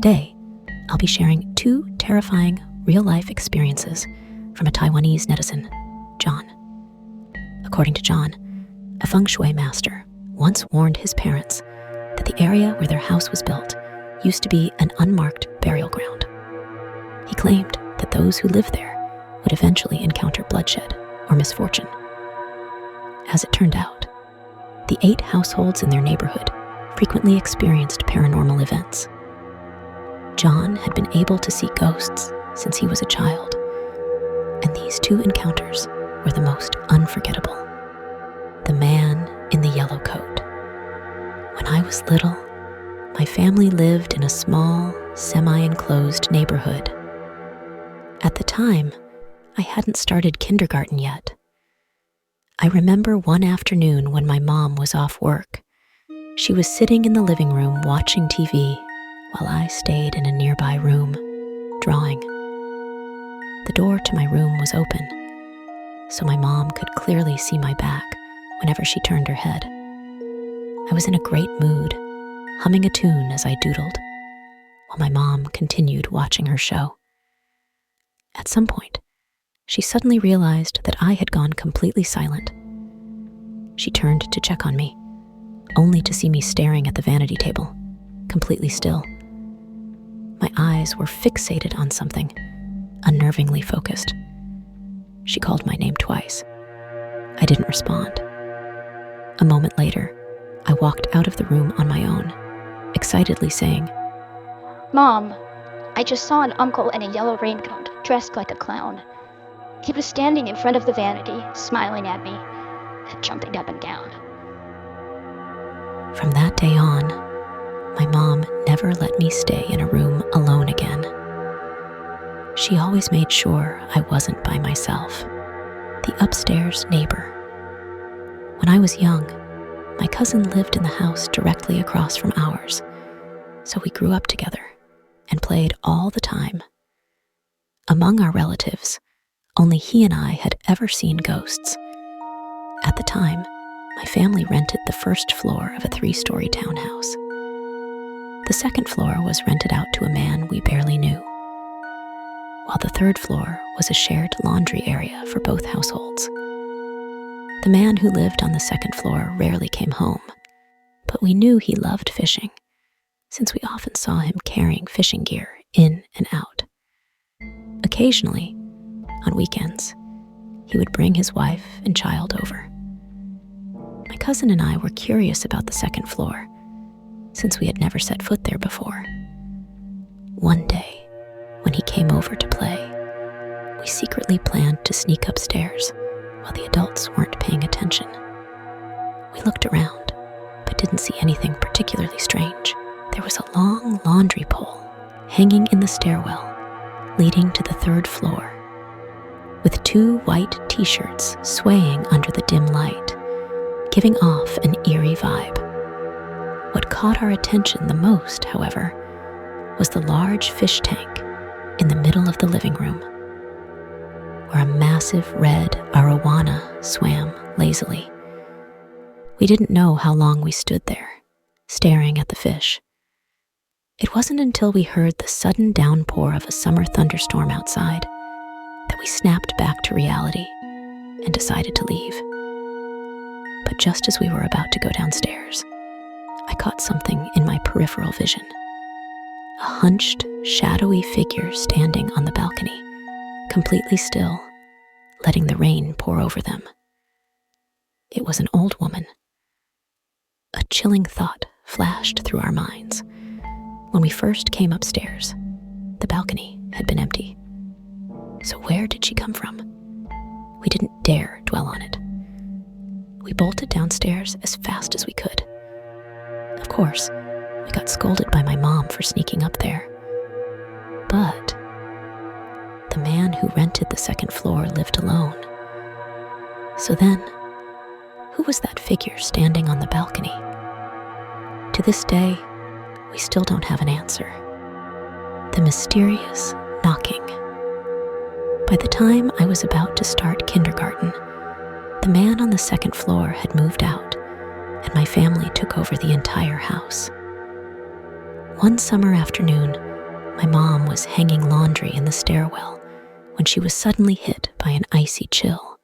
Today, I'll be sharing 2 terrifying real-life experiences from a Taiwanese netizen, John. According to John, a Feng Shui master once warned his parents that the area where their house was built used to be an unmarked burial ground. He claimed that those who lived there would eventually encounter bloodshed or misfortune. As it turned out, the 8 households in their neighborhood frequently experienced paranormal events. John had been able to see ghosts since he was a child, and these 2 encounters were the most unforgettable. The man in the yellow coat. When I was little, my family lived in a small, semi-enclosed neighborhood. At the time, I hadn't started kindergarten yet. I remember one afternoon when my mom was off work. She was sitting in the living room watching TV while I stayed in a nearby room, drawing. The door to my room was open, so my mom could clearly see my back whenever she turned her head. I was in a great mood, humming a tune as I doodled, while my mom continued watching her show. At some point, she suddenly realized that I had gone completely silent. She turned to check on me, only to see me staring at the vanity table, completely still. My eyes were fixated on something, unnervingly focused. She called my name twice. I didn't respond. A moment later, I walked out of the room on my own, excitedly saying, "Mom, I just saw an uncle in a yellow raincoat, dressed like a clown. He was standing in front of the vanity, smiling at me, jumping up and down." From that day on, my mom never let me stay in a room alone again. She always made sure I wasn't by myself. The upstairs neighbor. When I was young, my cousin lived in the house directly across from ours, so we grew up together and played all the time. Among our relatives, only he and I had ever seen ghosts. At the time, my family rented the first floor of a 3-story townhouse. The second floor was rented out to a man we barely knew, while the 3rd floor was a shared laundry area for both households. The man who lived on the 2nd floor rarely came home, but we knew he loved fishing, since we often saw him carrying fishing gear in and out. Occasionally, on weekends, he would bring his wife and child over. My cousin and I were curious about the 2nd floor, since we had never set foot there before. One day, when he came over to play, we secretly planned to sneak upstairs while the adults weren't paying attention. We looked around, but didn't see anything particularly strange. There was a long laundry pole hanging in the stairwell leading to the 3rd floor, with 2 white t-shirts swaying under the dim light, giving off an eerie vibe. What caught our attention the most, however, was the large fish tank in the middle of the living room, where a massive red arowana swam lazily. We didn't know how long we stood there, staring at the fish. It wasn't until we heard the sudden downpour of a summer thunderstorm outside that we snapped back to reality and decided to leave. But just as we were about to go downstairs, I caught something in my peripheral vision. A hunched, shadowy figure standing on the balcony, completely still, letting the rain pour over them. It was an old woman. A chilling thought flashed through our minds. When we first came upstairs, the balcony had been empty. So where did she come from? We didn't dare dwell on it. We bolted downstairs as fast as we could. Of course, we got scolded by my mom for sneaking up there. But the man who rented the 2nd floor lived alone. So then, who was that figure standing on the balcony? To this day, we still don't have an answer. The mysterious knocking. By the time I was about to start kindergarten, the man on the 2nd floor had moved out, and my family took over the entire house. One summer afternoon, My mom was hanging laundry in the stairwell when she was suddenly hit by an icy chill,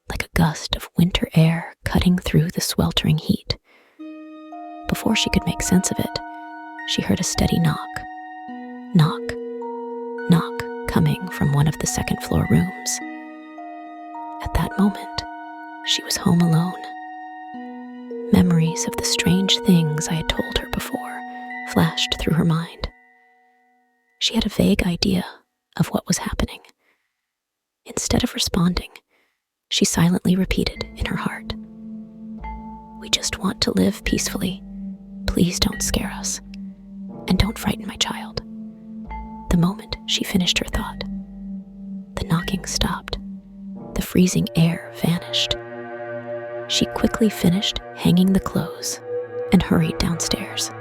like a gust of winter air cutting through the sweltering heat. Before she could make sense of it, she heard a steady knock. Knock, knock, coming from one of the second-floor rooms. At that moment, she was home alone. Memories of the strange things I had told her before flashed through her mind. She had a vague idea of what was happening. Instead of responding, she silently repeated in her heart, "We just want to live peacefully. Please don't scare us. And don't frighten my child." The moment she finished her thought, the knocking stopped. The freezing air vanished. She quickly finished hanging the clothes and hurried downstairs.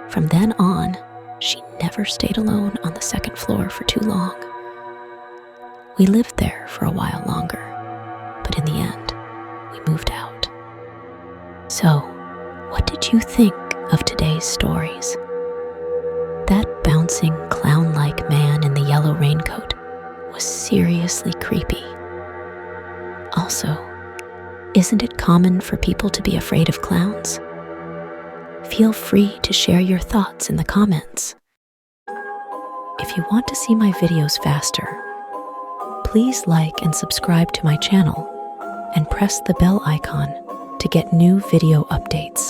From then on, she never stayed alone on the second floor for too long. We lived there for a while longer, but in the end, we moved out. So, what did you think of today's stories? That bouncing clown-like man in the yellow raincoat was seriously creepy. Also, isn't it common for people to be afraid of clowns? Feel free to share your thoughts in the comments. If you want to see my videos faster, please like and subscribe to my channel and press the bell icon to get new video updates.